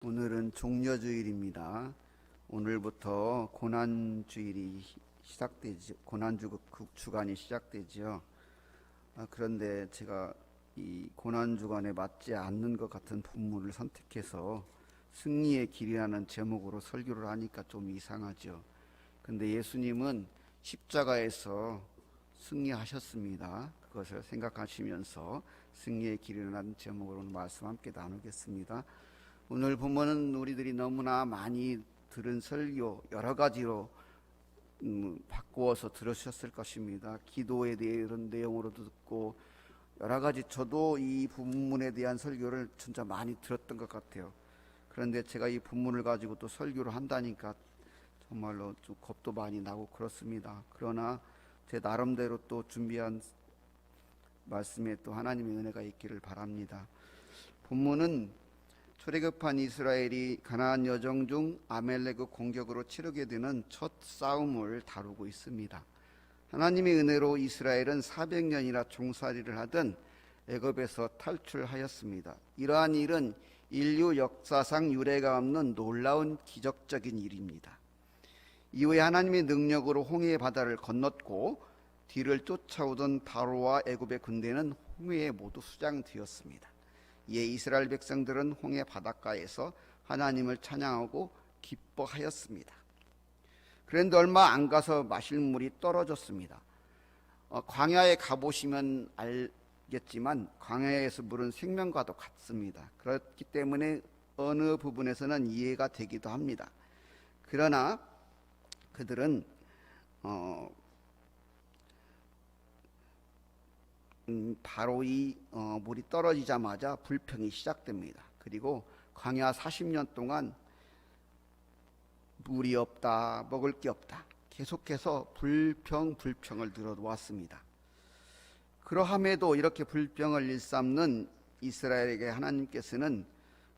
오늘은 종려주일입니다. 오늘부터 고난주일이 시작되지, 고난주간이 시작되지요. 그런데 제가 이 고난주간에 맞지 않는 것 같은 본문을 선택해서 승리의 길이라는 제목으로 설교를 하니까 좀 이상하죠. 근데 예수님은 십자가에서 승리하셨습니다. 그것을 생각하시면서 승리의 길이라는 제목으로 말씀 함께 나누겠습니다. 오늘 본문은 우리들이 너무나 많이 들은 설교 여러 가지로 바꾸어서 들으셨을 것입니다. 기도에 대해 이런 내용으로도 듣고 여러 가지, 저도 이 본문에 대한 설교를 진짜 많이 들었던 것 같아요. 그런데 제가 이 본문을 가지고 또 설교를 한다니까 정말로 좀 겁도 많이 나고 그렇습니다. 그러나 제 나름대로 또 준비한 말씀에 또 하나님의 은혜가 있기를 바랍니다. 본문은 출애굽한 이스라엘이 가나안 여정 중 아멜렉의 공격으로 치르게 되는 첫 싸움을 다루고 있습니다. 하나님의 은혜로 이스라엘은 400년이나 종살이를 하던 애굽에서 탈출하였습니다. 이러한 일은 인류 역사상 유례가 없는 놀라운 기적적인 일입니다. 이후에 하나님의 능력으로 홍해의 바다를 건넜고 뒤를 쫓아오던 바로와 애굽의 군대는 홍해에 모두 수장되었습니다. 이에 이스라엘 백성들은 홍해 바닷가에서 하나님을 찬양하고 기뻐하였습니다. 그런데 얼마 안 가서 마실 물이 떨어졌습니다. 광야에 가보시면 알겠지만 광야에서 물은 생명과도 같습니다. 그렇기 때문에 어느 부분에서는 이해가 되기도 합니다. 그러나 그들은 바로 이 물이 떨어지자마자 불평이 시작됩니다. 그리고 광야 40년 동안 물이 없다, 먹을 게 없다, 계속해서 불평을 들어왔습니다. 그러함에도 이렇게 불평을 일삼는 이스라엘에게 하나님께서는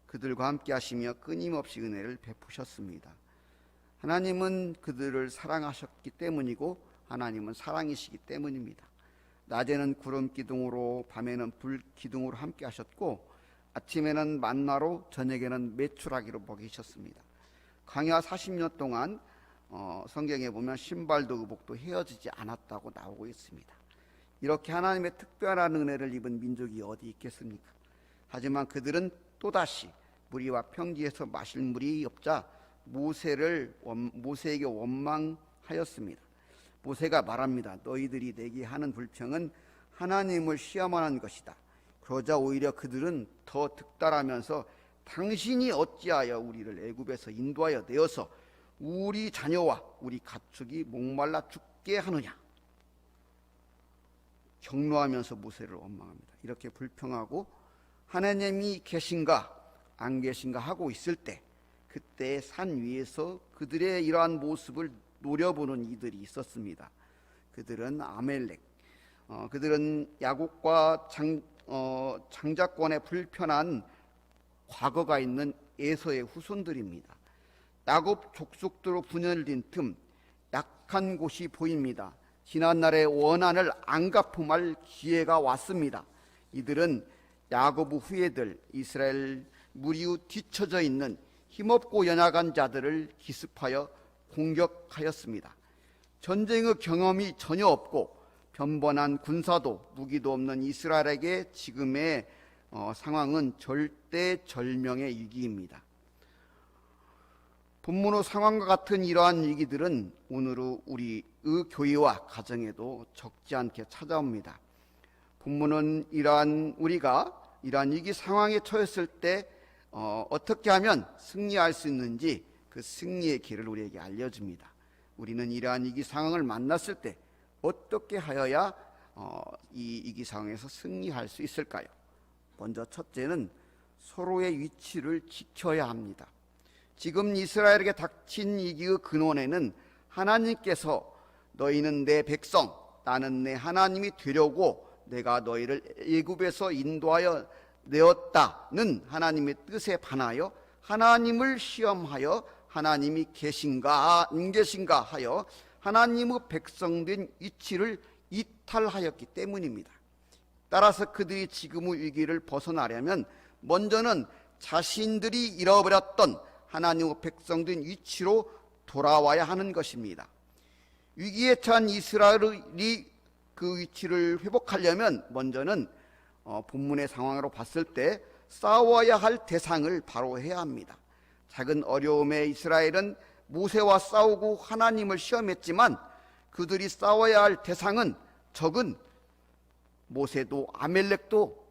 그들과 함께 하시며 끊임없이 은혜를 베푸셨습니다. 하나님은 그들을 사랑하셨기 때문이고 하나님은 사랑이시기 때문입니다. 낮에는 구름 기둥으로 밤에는 불 기둥으로 함께 하셨고 아침에는 만나로 저녁에는 메추라기로 먹이셨습니다. 광야 40년 동안 성경에 보면 신발도 의복도 헤어지지 않았다고 나오고 있습니다. 이렇게 하나님의 특별한 은혜를 입은 민족이 어디 있겠습니까? 하지만 그들은 또다시 무리와 평지에서 마실 물이 없자 모세에게 원망하였습니다. 모세가 말합니다. 너희들이 내게 하는 불평은 하나님을 시험하는 것이다. 그러자 오히려 그들은 더 득달하면서 당신이 어찌하여 우리를 애굽에서 인도하여 내어서 우리 자녀와 우리 가축이 목말라 죽게 하느냐. 경노하면서 모세를 원망합니다. 이렇게 불평하고 하나님이 계신가 안 계신가 하고 있을 때 그때 산 위에서 그들의 이러한 모습을 노려보는 이들이 있었습니다. 그들은 아멜렉, 그들은 야곱과 장자권에 불편한 과거가 있는 에서의 후손들입니다. 야곱 족속대로 분열된 틈 약한 곳이 보입니다. 지난날의 원한을 안 갚음할 기회가 왔습니다. 이들은 야곱 후예들 이스라엘 무리 뒤처져 있는 힘없고 연약한 자들을 기습하여 공격하였습니다. 전쟁의 경험이 전혀 없고 변번한 군사도 무기도 없는 이스라엘에게 지금의 상황은 절대절명의 위기입니다. 본문의 상황과 같은 이러한 위기들은 오늘의 우리의 교회와 가정에도 적지 않게 찾아옵니다. 본문은 우리가 이러한 위기 상황에 처했을 때 어떻게 하면 승리할 수 있는지 그 승리의 길을 우리에게 알려줍니다. 우리는 이러한 위기 상황을 만났을 때 어떻게 하여야 이 위기 상황에서 승리할 수 있을까요? 먼저 첫째는 서로의 위치를 지켜야 합니다. 지금 이스라엘에게 닥친 위기의 근원에는 하나님께서 너희는 내 백성, 나는 내 하나님이 되려고 내가 너희를 애굽에서 인도하여 내었다는 하나님의 뜻에 반하여 하나님을 시험하여 하나님이 계신가 안 계신가 하여 하나님의 백성된 위치를 이탈하였기 때문입니다. 따라서 그들이 지금의 위기를 벗어나려면 먼저는 자신들이 잃어버렸던 하나님의 백성된 위치로 돌아와야 하는 것입니다. 위기에 처한 이스라엘이 그 위치를 회복하려면 먼저는 본문의 상황으로 봤을 때 싸워야 할 대상을 바로 해야 합니다. 작은 어려움에 이스라엘은 모세와 싸우고 하나님을 시험했지만 그들이 싸워야 할 대상은 적은 모세도 아멜렉도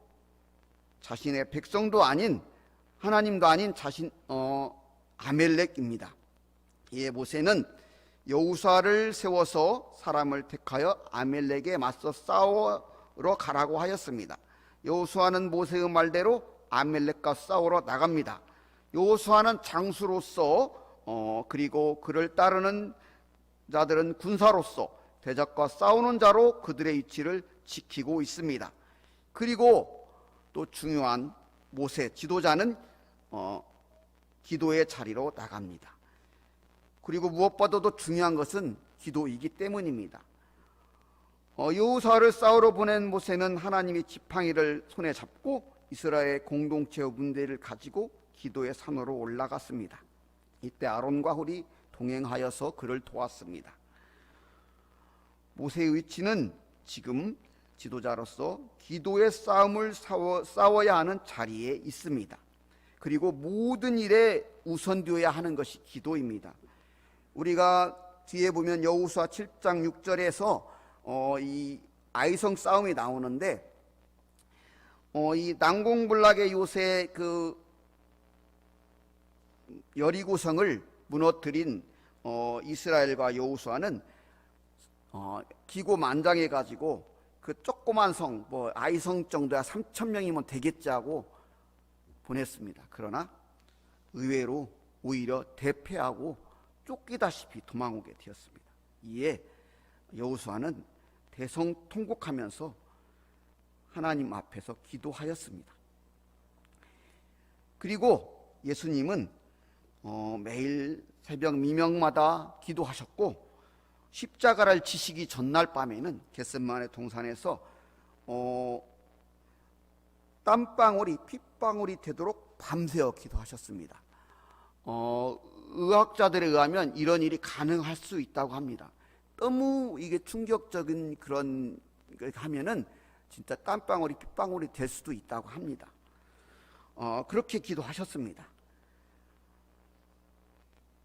자신의 백성도 아닌 하나님도 아닌 아멜렉입니다. 이에 모세는 여호수아를 세워서 사람을 택하여 아멜렉에 맞서 싸우러 가라고 하였습니다. 여호수아는 모세의 말대로 아멜렉과 싸우러 나갑니다. 여호수아는 장수로서 그리고 그를 따르는 자들은 군사로서 대적과 싸우는 자로 그들의 위치를 지키고 있습니다. 그리고 또 중요한 모세 지도자는 기도의 자리로 나갑니다. 그리고 무엇보다도 중요한 것은 기도이기 때문입니다. 여호수아를 싸우러 보낸 모세는 하나님의 지팡이를 손에 잡고 이스라엘 공동체의 문제를 가지고 기도의 산으로 올라갔습니다. 이때 아론과 훌이 동행하여서 그를 도왔습니다. 모세의 위치는 지금 지도자로서 기도의 싸움을 싸워야 하는 자리에 있습니다. 그리고 모든 일에 우선되어야 하는 것이 기도입니다. 우리가 뒤에 보면 여호수아 7장 6절에서 이 아이성 싸움이 나오는데 이 난공불락의 요새 그 여리고성을 무너뜨린 이스라엘과 여호수아는 기고만장해 가지고 그 조그만 성 아이성 정도야 3,000명이면 되겠지 하고 보냈습니다. 그러나 의외로 오히려 대패하고 쫓기다시피 도망오게 되었습니다. 이에 여호수아는 대성통곡하면서 하나님 앞에서 기도하였습니다. 그리고 예수님은 매일 새벽 미명마다 기도하셨고 십자가를 지시기 전날 밤에는 겟세마네 동산에서 땀방울이 핏방울이 되도록 밤새워 기도하셨습니다. 의학자들에 의하면 이런 일이 가능할 수 있다고 합니다. 너무 이게 충격적인 그런 걸 하면은 진짜 땀방울이 핏방울이 될 수도 있다고 합니다. 그렇게 기도하셨습니다.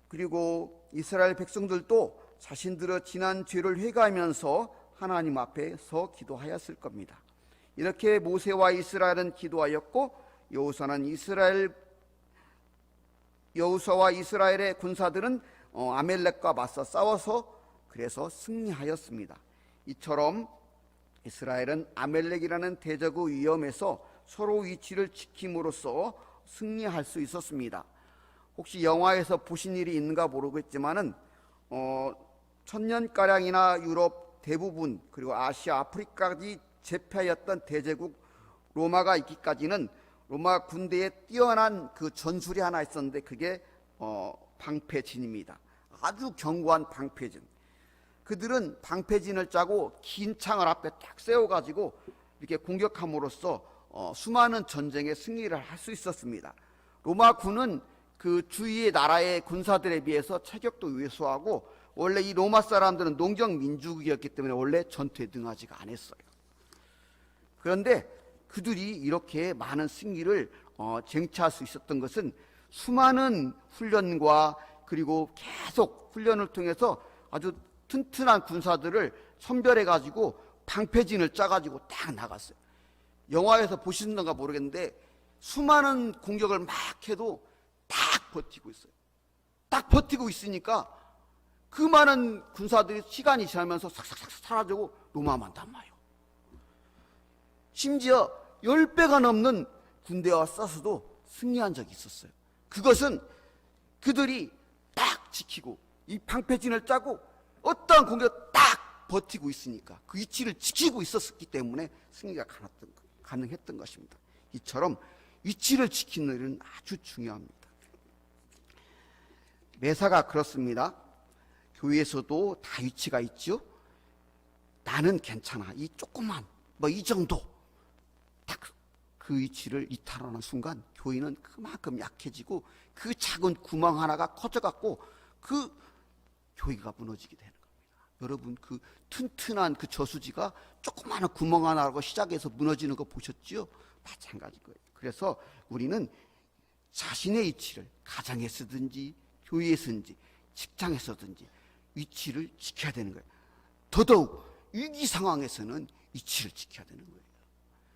그리고 이스라엘 백성들도 자신들의 지난 죄를 회개하면서 하나님 앞에서 기도하였을 겁니다. 이렇게 모세와 이스라엘은 기도하였고 여호수아와 이스라엘의 군사들은 아멜렉과 맞서 싸워서 그래서 승리하였습니다. 이처럼 이스라엘은 아멜렉이라는 대적의 위험에서 서로 위치를 지킴으로써 승리할 수 있었습니다. 혹시 영화에서 보신 일이 있는가 모르겠지만은 1000년가량이나 유럽 대부분 그리고 아시아 아프리카까지 제패하였던 대제국 로마가 있기까지는 로마 군대에 뛰어난 그 전술이 하나 있었는데 그게 방패진입니다. 아주 견고한 방패진. 그들은 방패진을 짜고 긴 창을 앞에 딱 세워가지고 이렇게 공격함으로써 수많은 전쟁의 승리를 할 수 있었습니다. 로마군은 그 주위의 나라의 군사들에 비해서 체격도 왜소하고 원래 이 로마 사람들은 농경 민족이었기 때문에 원래 전투에 능하지가 않았어요. 그런데 그들이 이렇게 많은 승리를 쟁취할 수 있었던 것은 수많은 훈련과 그리고 계속 훈련을 통해서 아주 튼튼한 군사들을 선별해 가지고 방패진을 짜 가지고 딱 나갔어요. 영화에서 보시는가 모르겠는데 수많은 공격을 막 해도 딱 버티고 있어요. 딱 버티고 있으니까 그 많은 군사들이 시간이 지나면서 싹싹싹 사라지고 로마만 남아요. 심지어 10배가 넘는 군대와 싸서도 승리한 적이 있었어요. 그것은 그들이 딱 지키고 이 방패진을 짜고 어떠한 공격을 딱 버티고 있으니까 그 위치를 지키고 있었기 때문에 승리가 가능했던 것입니다. 이처럼 위치를 지키는 일은 아주 중요합니다. 매사가 그렇습니다. 교회에서도 다 위치가 있죠. 나는 괜찮아. 이 조그만 이 정도 딱 그 위치를 이탈하는 순간 교회는 그만큼 약해지고 그 작은 구멍 하나가 커져갖고 그 교회가 무너지게 되는 겁니다. 여러분, 그 튼튼한 그 저수지가 조그마한 구멍 하나라고 시작해서 무너지는 거 보셨죠? 마찬가지 거예요. 그래서 우리는 자신의 위치를 가정에서든지 교회에서든지 직장에서든지 위치를 지켜야 되는 거예요. 더더욱 위기 상황에서는 위치를 지켜야 되는 거예요.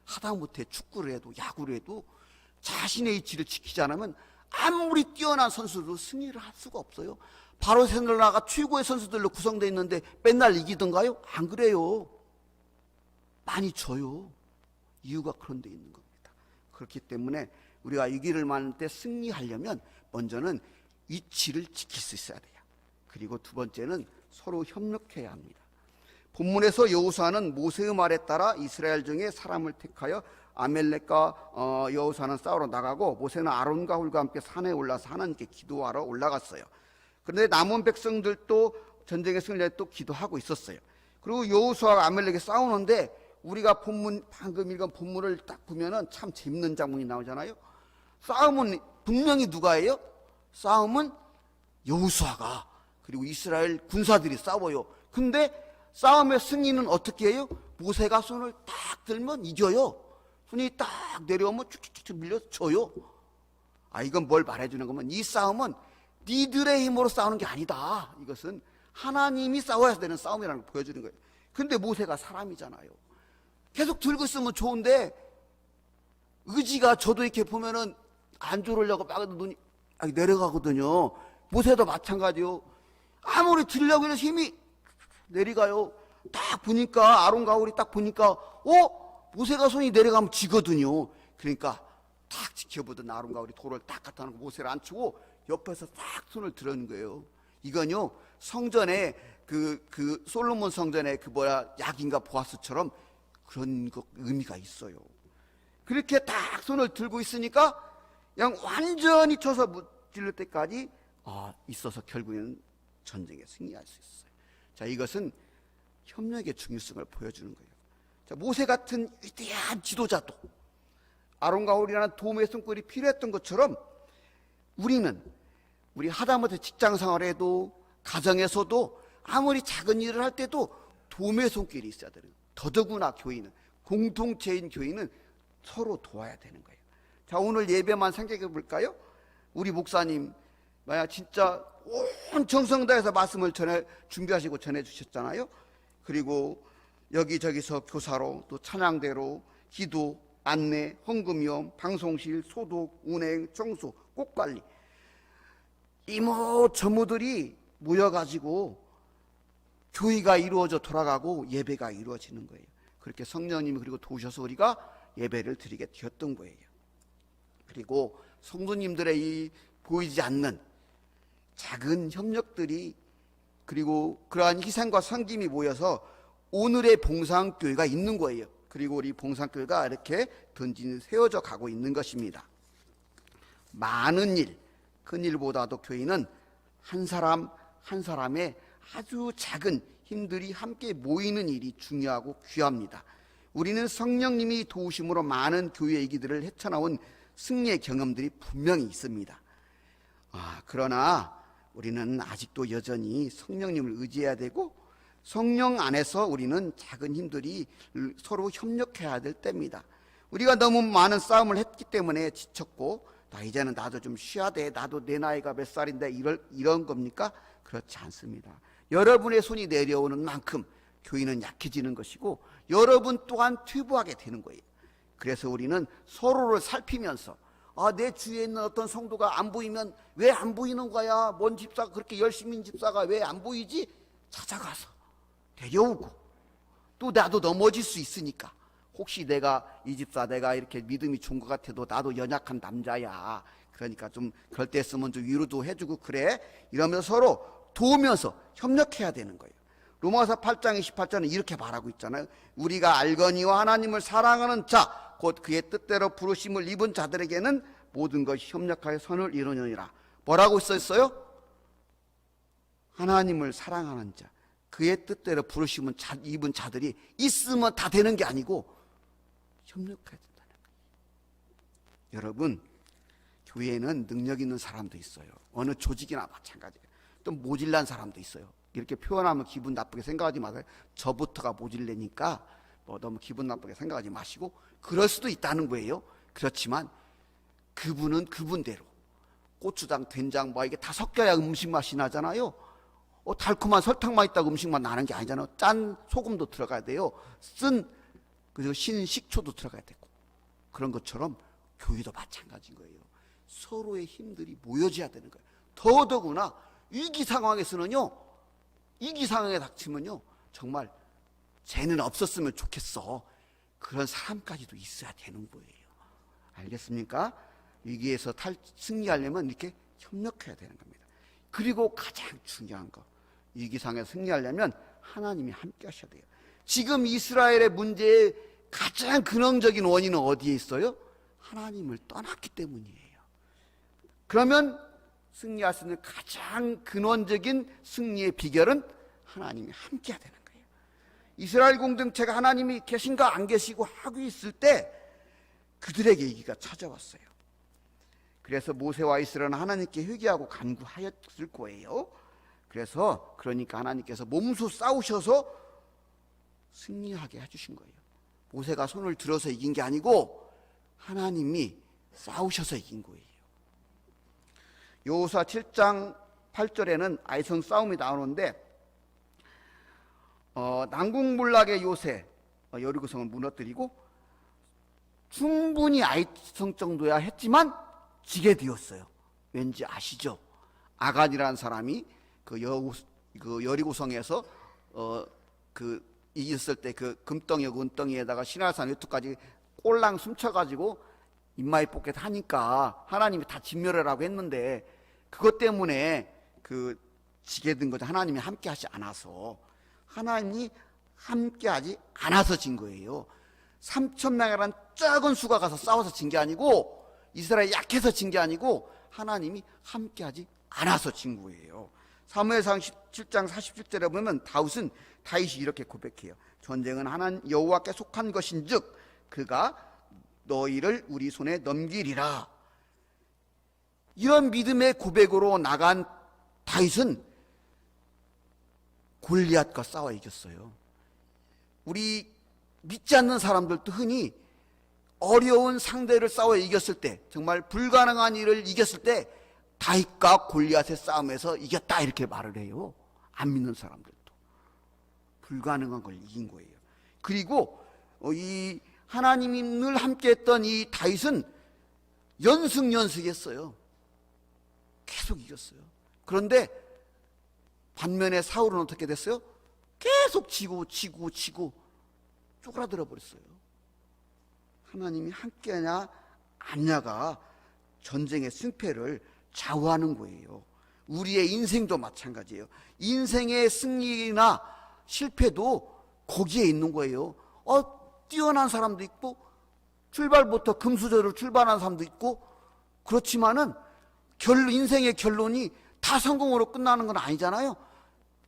하다못해 축구를 해도 야구를 해도 자신의 위치를 지키지 않으면 아무리 뛰어난 선수도 승리를 할 수가 없어요. 바르셀로나가 최고의 선수들로 구성되어 있는데 맨날 이기던가요? 안 그래요. 많이 져요. 이유가 그런 데 있는 겁니다. 그렇기 때문에 우리가 위기를 만날 때 승리하려면 먼저는 위치를 지킬 수 있어야 돼요. 그리고 두 번째는 서로 협력해야 합니다. 본문에서 여호수아는 모세의 말에 따라 이스라엘 중에 사람을 택하여 아멜렉과 여호수아는 싸우러 나가고 모세는 아론과 훌과 함께 산에 올라서 하나님께 기도하러 올라갔어요. 그런데 남은 백성들도 전쟁에 승리해 또 기도하고 있었어요. 그리고 여호수아가 아멜렉에 싸우는데 우리가 방금 읽은 본문을 딱 보면은 참 재밌는 장면이 나오잖아요. 싸움은 분명히 누가 해요? 싸움은 여호수아가 그리고 이스라엘 군사들이 싸워요. 근데 싸움의 승리는 어떻게 해요? 모세가 손을 딱 들면 이겨요. 손이 딱 내려오면 쭉쭉쭉 밀려서 져요. 이건 뭘 말해주는 거면 이 싸움은 니들의 힘으로 싸우는 게 아니다. 이것은 하나님이 싸워야 되는 싸움이라는 걸 보여주는 거예요. 근데 모세가 사람이잖아요. 계속 들고 있으면 좋은데 의지가 저도 이렇게 보면은 안 졸으려고 막 눈이 내려가거든요. 모세도 마찬가지요. 아무리 들려고 해도 힘이 내려가요. 딱 보니까 아론과 훌이 딱 보니까 모세가 손이 내려가면 지거든요. 그러니까 딱 지켜보던 아론과 훌이 돌을 딱 갖다 놓고 모세를 앉히고 옆에서 딱 손을 들어는 거예요. 이건요 성전에 그 솔로몬 성전에 약인가 보아스처럼 그런 의미가 있어요. 그렇게 딱 손을 들고 있으니까 그냥 완전히 쳐서 무찔릴 때까지 있어서 결국에는 전쟁에 승리할 수 있어요. 자, 이것은 협력의 중요성을 보여주는 거예요. 자, 모세 같은 위대한 지도자도 아론과 훌이라는 도움의 손길이 필요했던 것처럼 우리 하다못해 직장 생활에도 가정에서도 아무리 작은 일을 할 때도 도움의 손길이 있어야 되는 거예요. 더더구나 교회는 공동체인 교회는 서로 도와야 되는 거예요. 자, 오늘 예배만 생각해 볼까요? 우리 목사님 만약 진짜 온 정성 다해서 말씀을 준비하시고 전해주셨잖아요. 그리고 여기저기서 교사로 또 찬양대로 기도, 안내, 헌금위험, 방송실, 소독, 운행, 청소, 꽃관리 이모 저모들이 모여가지고 교회가 이루어져 돌아가고 예배가 이루어지는 거예요. 그렇게 성령님이 그리고 도우셔서 우리가 예배를 드리게 되었던 거예요. 그리고 성도님들의 이 보이지 않는 작은 협력들이 그리고 그러한 희생과 섬김이 모여서 오늘의 봉사교회가 있는 거예요. 그리고 우리 봉사교회가 이렇게 던진이 세워져 가고 있는 것입니다. 많은 일, 큰 일보다도 교회는 한 사람 한 사람의 아주 작은 힘들이 함께 모이는 일이 중요하고 귀합니다. 우리는 성령님이 도우심으로 많은 교회의 위기들을 헤쳐나온 승리의 경험들이 분명히 있습니다. 그러나 우리는 아직도 여전히 성령님을 의지해야 되고 성령 안에서 우리는 작은 힘들이 서로 협력해야 될 때입니다. 우리가 너무 많은 싸움을 했기 때문에 지쳤고 이제는 나도 좀 쉬어야 돼. 나도 내 나이가 몇 살인데 이런 겁니까? 그렇지 않습니다. 여러분의 손이 내려오는 만큼 교회는 약해지는 것이고 여러분 또한 퇴보하게 되는 거예요. 그래서 우리는 서로를 살피면서 내 주위에 있는 어떤 성도가 안 보이면 왜 안 보이는 거야? 뭔 집사가 그렇게 열심인 집사가 왜 안 보이지? 찾아가서 데려오고 또 나도 넘어질 수 있으니까 혹시 이 집사 내가 이렇게 믿음이 좋은 것 같아도 나도 연약한 남자야. 그러니까 좀 그럴 때 쓰면 좀 위로도 해주고 그래. 이러면서 서로 도우면서 협력해야 되는 거예요. 로마서 8장 28절은 이렇게 말하고 있잖아요. 우리가 알거니와 하나님을 사랑하는 자 곧 그의 뜻대로 부르심을 입은 자들에게는 모든 것이 협력하여 선을 이루느니라. 뭐라고 써있어요? 하나님을 사랑하는 자, 그의 뜻대로 부르심을 입은 자들이 있으면 다 되는 게 아니고 협력해야 된다는 거예요. 여러분, 교회에는 능력 있는 사람도 있어요. 어느 조직이나 마찬가지예요. 또 모질란 사람도 있어요. 이렇게 표현하면 기분 나쁘게 생각하지 마세요. 저부터가 모질래니까 뭐 너무 기분 나쁘게 생각하지 마시고, 그럴 수도 있다는 거예요. 그렇지만 그분은 그분대로 고추장, 된장 뭐 이게 다 섞여야 음식 맛이 나잖아요. 달콤한 설탕만 있다고 음식 맛 나는 게 아니잖아요. 짠 소금도 들어가야 돼요. 그리고 신 식초도 들어가야 되고. 그런 것처럼 교회도 마찬가지인 거예요. 서로의 힘들이 모여져야 되는 거예요. 더더구나 위기 상황에서는요, 위기 상황에 닥치면요, 정말 쟤는 없었으면 좋겠어, 그런 사람까지도 있어야 되는 거예요. 알겠습니까? 위기에서 승리하려면 이렇게 협력해야 되는 겁니다. 그리고 가장 중요한 거, 위기 상황에서 승리하려면 하나님이 함께 하셔야 돼요. 지금 이스라엘의 문제의 가장 근원적인 원인은 어디에 있어요? 하나님을 떠났기 때문이에요. 그러면 승리할 수 있는 가장 근원적인 승리의 비결은 하나님이 함께 해야 되는 거예요. 이스라엘 공동체가 하나님이 계신가 안 계시고 하고 있을 때 그들에게 위기가 찾아왔어요. 그래서 모세와 이스라엘은 하나님께 회개하고 간구하였을 거예요. 그러니까 하나님께서 몸소 싸우셔서 승리하게 해주신 거예요. 모세가 손을 들어서 이긴 게 아니고 하나님이 싸우셔서 이긴 거예요. 여호수아 7장 8절에는 아이성 싸움이 나오는데, 난국몰락의 요새 여리고성을 무너뜨리고 충분히 아이성 정도야 했지만 지게 되었어요. 왠지 아시죠? 아간이라는 사람이 그 여리고성에서 이겼을 때 그 금덩이 은덩이에다가 시내산 외투까지 꼴랑 숨쳐가지고 입마에 뽑게 하니까 하나님이 다 진멸하라고 했는데, 그것 때문에 지게 된 거죠. 하나님이 함께 하지 않아서. 하나님이 함께 하지 않아서 진 거예요. 3,000명이라는 작은 수가 가서 싸워서 진 게 아니고, 이스라엘이 약해서 진 게 아니고, 하나님이 함께 하지 않아서 진 거예요. 사무엘상 17장 47절에 보면 다윗이 이렇게 고백해요. 전쟁은 하나님 여호와께 속한 것인즉 그가 너희를 우리 손에 넘기리라. 이런 믿음의 고백으로 나간 다윗은 골리앗과 싸워 이겼어요. 우리 믿지 않는 사람들도 흔히 어려운 상대를 싸워 이겼을 때, 정말 불가능한 일을 이겼을 때 다윗과 골리앗의 싸움에서 이겼다 이렇게 말을 해요. 안 믿는 사람들도 불가능한 걸 이긴 거예요. 그리고 이 하나님이 늘 함께했던 이 다윗은 연승했어요. 계속 이겼어요. 그런데 반면에 사울은 어떻게 됐어요? 계속 지고 쪼그라들어 버렸어요. 하나님이 함께하냐 아냐가 전쟁의 승패를 좌우하는 거예요. 우리의 인생도 마찬가지예요. 인생의 승리나 실패도 거기에 있는 거예요. 뛰어난 사람도 있고 출발부터 금수저로 출발한 사람도 있고, 그렇지만은 인생의 결론이 다 성공으로 끝나는 건 아니잖아요.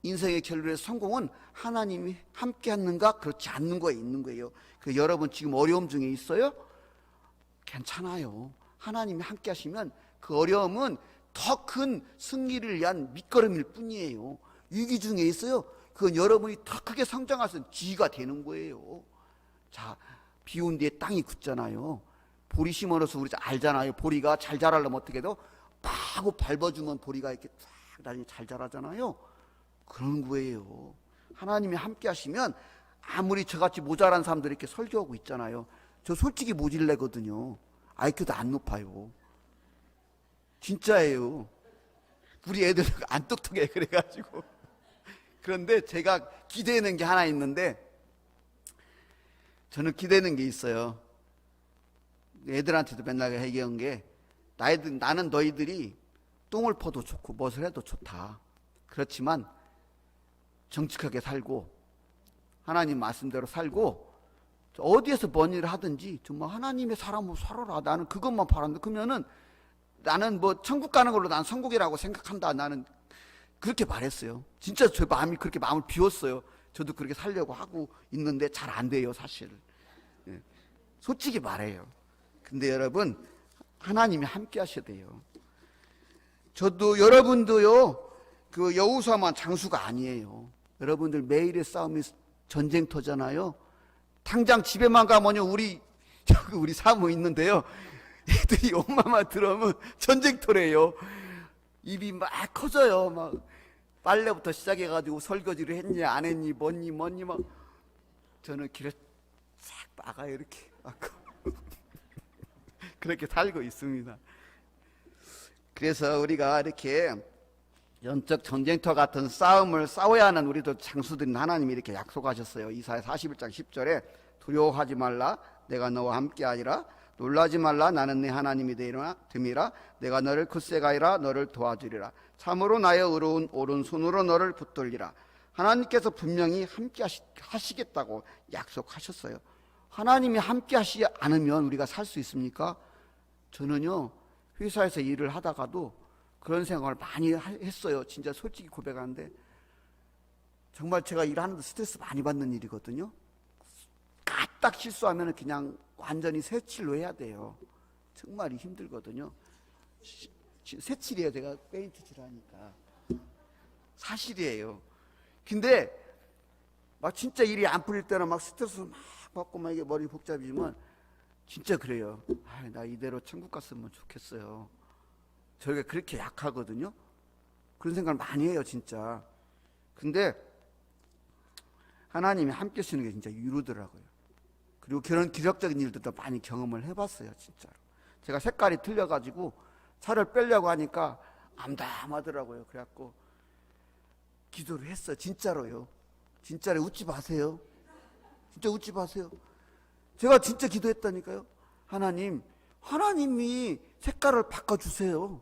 인생의 결론의 성공은 하나님이 함께 하는가 그렇지 않는 거에 있는 거예요. 여러분 지금 어려움 중에 있어요? 괜찮아요. 하나님이 함께 하시면 그 어려움은 더 큰 승리를 위한 밑거름일 뿐이에요. 위기 중에 있어요. 그건 여러분이 더 크게 성장할 수 있는 기회가 되는 거예요. 자, 비 온 뒤에 땅이 굳잖아요. 보리 심어서 우리 알잖아요. 보리가 잘 자라려면 어떻게 해도 파고 밟아주면 보리가 이렇게 나중에 잘 자라잖아요. 그런 거예요. 하나님이 함께 하시면, 아무리 저같이 모자란 사람들이 이렇게 설교하고 있잖아요. 저 솔직히 모질래거든요. IQ도 안 높아요. 진짜예요. 우리 애들 안 똑똑해 그래가지고. 그런데 제가 기대는 게 하나 있는데, 저는 기대는 게 있어요. 애들한테도 맨날 얘기한 게, 나는 너희들이 똥을 퍼도 좋고 무엇을 해도 좋다. 그렇지만 정직하게 살고 하나님 말씀대로 살고 어디에서 뭔 일을 하든지 정말 하나님의 사람으로 살아라. 나는 그것만 바란다. 그러면은 나는 뭐 천국 가는 걸로 난 성공이라고 생각한다. 나는 그렇게 말했어요. 진짜 제 마음이 그렇게 마음을 비웠어요. 저도 그렇게 살려고 하고 있는데 잘 안 돼요, 사실. 솔직히 말해요. 근데 여러분, 하나님이 함께 하셔야 돼요. 저도 여러분도요, 그 여호수아만 장수가 아니에요. 여러분들 매일의 싸움이 전쟁터잖아요. 당장 집에만 가면요, 우리 사모 있는데요, 애들이 엄마만 들어오면 전쟁터래요. 입이 막 커져요. 막 빨래부터 시작해가지고 설거지를 했니 안 했니 뭐니 막 저는 길에 싹 나가요. 이렇게 그렇게 살고 있습니다. 그래서 우리가 이렇게 영적 전쟁터 같은 싸움을 싸워야 하는 우리도 장수들인 하나님이 이렇게 약속하셨어요. 이사야 41장 10절에 두려워하지 말라, 내가 너와 함께하리라. 놀라지 말라, 나는 네 하나님이 됨이라. 내가 너를 굳세가이라, 너를 도와주리라. 참으로 나의 의로운 오른손으로 너를 붙들리라. 하나님께서 분명히 함께 하시겠다고 약속하셨어요. 하나님이 함께 하시지 않으면 우리가 살 수 있습니까? 저는요, 회사에서 일을 하다가도 그런 생각을 많이 했어요. 진짜 솔직히 고백하는데 정말 제가 일하는데 스트레스 많이 받는 일이거든요. 까딱 실수하면 그냥 완전히 새칠로 해야 돼요. 정말 힘들거든요. 새칠이에요. 제가 페인트 칠하니까. 사실이에요. 근데 막 진짜 일이 안 풀릴 때는 막 스트레스 막 받고 막 이게 머리 복잡이지만 진짜 그래요. 나 이대로 천국 갔으면 좋겠어요. 저희가 그렇게 약하거든요. 그런 생각을 많이 해요, 진짜. 근데 하나님이 함께 하시는 게 진짜 위로더라고요. 그리고 그런 기적적인 일들도 많이 경험을 해봤어요, 진짜로. 제가 색깔이 틀려가지고 차를 빼려고 하니까 암담하더라고요. 그래갖고 기도를 했어요, 진짜로요. 진짜로 웃지 마세요. 진짜 웃지 마세요. 제가 진짜 기도했다니까요. 하나님이 색깔을 바꿔주세요.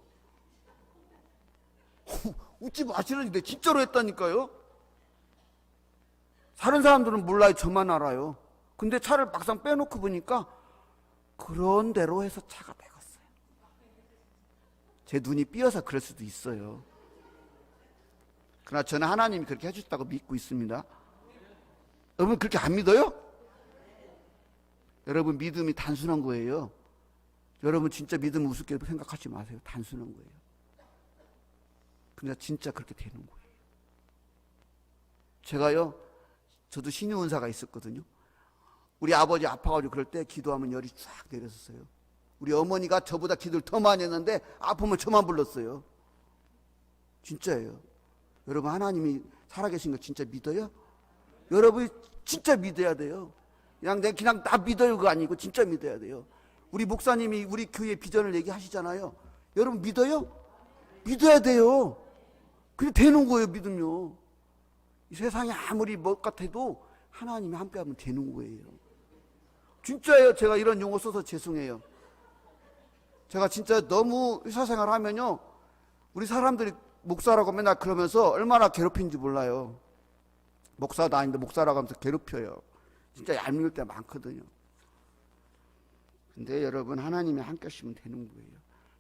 웃지 마시는데 진짜로 했다니까요. 다른 사람들은 몰라요. 저만 알아요. 근데 차를 막상 빼놓고 보니까 그런 대로 해서 차가 백었어요. 제 눈이 삐어서 그럴 수도 있어요. 그러나 저는 하나님이 그렇게 해주셨다고 믿고 있습니다. 여러분 그렇게 안 믿어요? 여러분 믿음이 단순한 거예요. 여러분 진짜 믿음 우습게 생각하지 마세요. 단순한 거예요. 근데 진짜 그렇게 되는 거예요. 제가요, 저도 신유은사가 있었거든요. 우리 아버지 아파가지고 그럴 때 기도하면 열이 쫙 내렸었어요. 우리 어머니가 저보다 기도를 더 많이 했는데 아프면 저만 불렀어요. 진짜예요. 여러분 하나님이 살아계신 거 진짜 믿어요? 여러분이 진짜 믿어야 돼요. 그냥 나 믿어요 그거 아니고 진짜 믿어야 돼요. 우리 목사님이 우리 교회 비전을 얘기하시잖아요. 여러분 믿어요? 믿어야 돼요. 그게 되는 거예요. 믿으면 이 세상이 아무리 뭐 같아도 하나님이 함께하면 되는 거예요. 진짜예요. 제가 이런 용어 써서 죄송해요. 제가 진짜 너무 의사생활 하면요, 우리 사람들이 목사라고 맨날 그러면서 얼마나 괴롭힌지 몰라요. 목사도 아닌데 목사라고 하면서 괴롭혀요. 진짜 얄미울 때 많거든요. 근데 여러분 하나님이 함께 하시면 되는 거예요.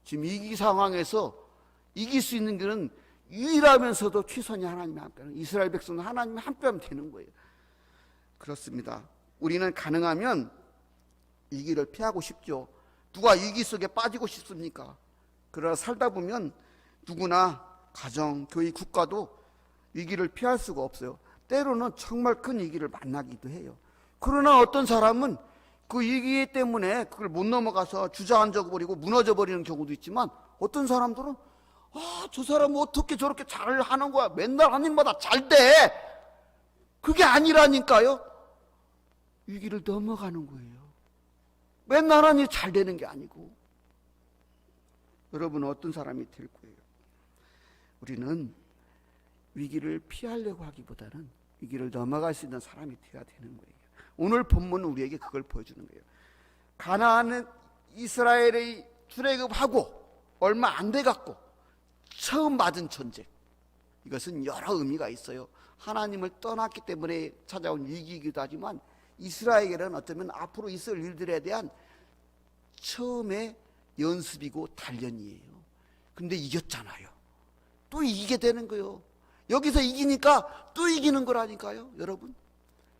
지금 위기 상황에서 이길 수 있는 길은 유일하면서도 최선이 하나님이 함께하는, 이스라엘 백성은 하나님이 함께하면 되는 거예요. 그렇습니다. 우리는 가능하면 위기를 피하고 싶죠. 누가 위기 속에 빠지고 싶습니까? 그러나 살다 보면 누구나 가정, 교회, 국가도 위기를 피할 수가 없어요. 때로는 정말 큰 위기를 만나기도 해요. 그러나 어떤 사람은 그 위기 때문에 그걸 못 넘어가서 주저앉아 버리고 무너져 버리는 경우도 있지만, 어떤 사람들은 저 사람은 어떻게 저렇게 잘 하는 거야, 맨날 하는 일마다 잘 돼. 그게 아니라니까요. 위기를 넘어가는 거예요. 맨날 하는 일 잘 되는 게 아니고. 여러분은 어떤 사람이 될 거예요? 우리는 위기를 피하려고 하기보다는 위기를 넘어갈 수 있는 사람이 되어야 되는 거예요. 오늘 본문은 우리에게 그걸 보여주는 거예요. 가나안은 이스라엘의 출애굽하고 얼마 안 돼갖고 처음 맞은 전쟁. 이것은 여러 의미가 있어요. 하나님을 떠났기 때문에 찾아온 위기이기도 하지만 이스라엘에게는 어쩌면 앞으로 있을 일들에 대한 처음의 연습이고 단련이에요. 근데 이겼잖아요. 또 이기게 되는 거예요. 여기서 이기니까 또 이기는 거라니까요.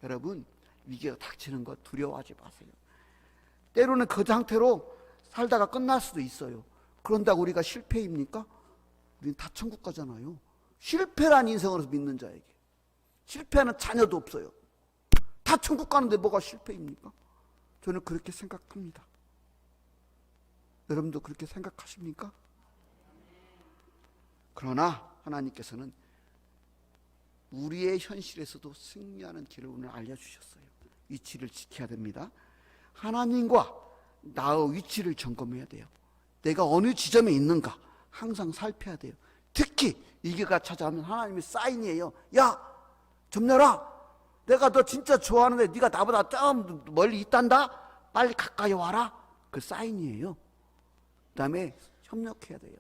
여러분 위기가 닥치는 거 두려워하지 마세요. 때로는 그 상태로 살다가 끝날 수도 있어요. 그런다고 우리가 실패입니까? 우리는 다 천국 가잖아요. 실패란 인생으로 믿는 자에게 실패하는 자녀도 없어요. 다 천국 가는데 뭐가 실패입니까? 저는 그렇게 생각합니다. 여러분도 그렇게 생각하십니까? 그러나 하나님께서는 우리의 현실에서도 승리하는 길을 오늘 알려주셨어요. 위치를 지켜야 됩니다. 하나님과 나의 위치를 점검해야 돼요. 내가 어느 지점에 있는가 항상 살펴야 돼요. 특히 위기가 찾아오면 하나님의 사인이에요. 야, 점녀라, 내가 너 진짜 좋아하는데 네가 나보다 좀 멀리 있단다. 빨리 가까이 와라. 그 사인이에요. 그 다음에 협력해야 돼요.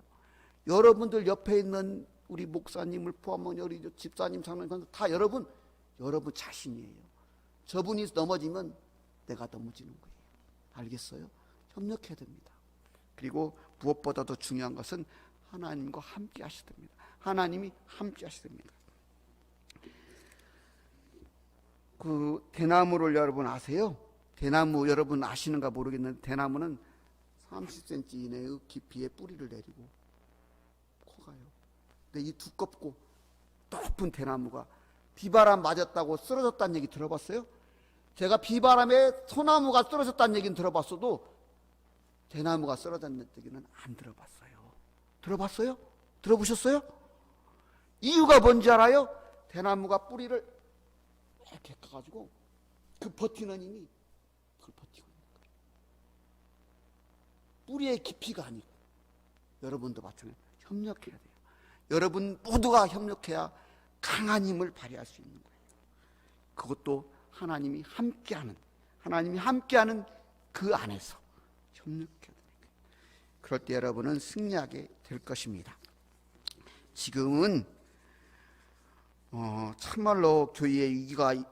여러분들 옆에 있는 우리 목사님을 포함한 우리 집사님, 장로님 다 여러분 자신이에요. 저분이 넘어지면 내가 넘어지는 거예요. 알겠어요? 협력해야 됩니다. 그리고 무엇보다도 중요한 것은 하나님과 함께 하셔야 됩니다. 하나님이 함께 하셔야 됩니다. 그 대나무를 여러분 아세요? 대나무 여러분 아시는가 모르겠는데 대나무는 30cm 이내의 깊이의 뿌리를 내리고 커가요. 근데 이 두껍고 높은 대나무가 비바람 맞았다고 쓰러졌다는 얘기 들어봤어요? 제가 비바람에 소나무가 쓰러졌다는 얘기는 들어봤어도 대나무가 쓰러졌다는 얘기는 안 들어봤어요. 들어봤어요? 들어보셨어요? 이유가 뭔지 알아요? 대나무가 뿌리를 이렇게 가가지고 그 버티는 힘이 그걸 버티고 있는 거예요. 뿌리의 깊이가 아니고 여러분도 마찬가지로 협력해야 돼요. 여러분 모두가 협력해야 강한 힘을 발휘할 수 있는 거예요. 그것도 하나님이 함께하는 그 안에서 협력해야 됩니다. 그럴 때 여러분은 승리하게 될 것입니다. 지금은 참말로 교회의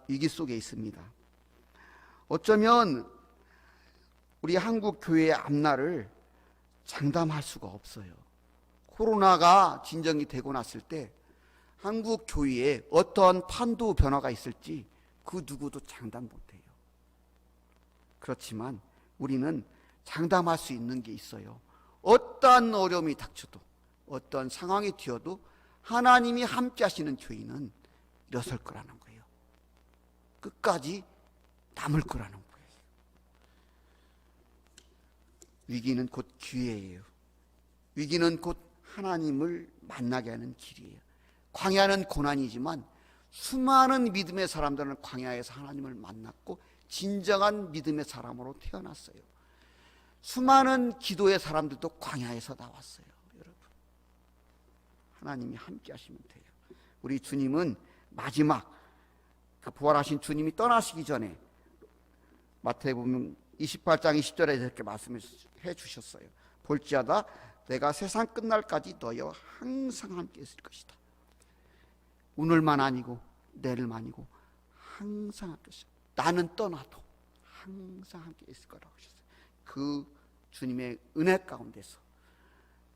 위기 속에 있습니다. 어쩌면 우리 한국 교회의 앞날을 장담할 수가 없어요. 코로나가 진정이 되고 났을 때 한국 교회에 어떠한 판도 변화가 있을지 그 누구도 장담 못해요. 그렇지만 우리는 장담할 수 있는 게 있어요. 어떠한 어려움이 닥쳐도 어떠한 상황이 튀어도 하나님이 함께 하시는 교회는 일어설 거라는 거예요. 끝까지 남을 거라는 거예요. 위기는 곧 기회예요. 위기는 곧 하나님을 만나게 하는 길이에요. 광야는 고난이지만 수많은 믿음의 사람들은 광야에서 하나님을 만났고 진정한 믿음의 사람으로 태어났어요. 수많은 기도의 사람들도 광야에서 나왔어요. 여러분, 하나님이 함께 하시면 돼요. 우리 주님은 마지막 부활하신 주님이 떠나시기 전에 마태복음 28장 20절에 이렇게 말씀해 주셨어요. 볼지어다 내가 세상 끝날까지 너희와 항상 함께 있을 것이다. 오늘만 아니고 내일만 아니고 항상 함께 있어요. 나는 떠나도 항상 함께 있을 거라고 하셨어요. 그 주님의 은혜 가운데서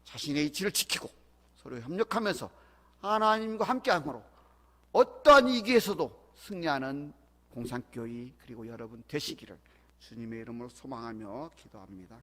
자신의 이치를 지키고 서로 협력하면서 하나님과 함께함으로 어떠한 위기에서도 승리하는 공산교회 그리고 여러분 되시기를 주님의 이름으로 소망하며 기도합니다.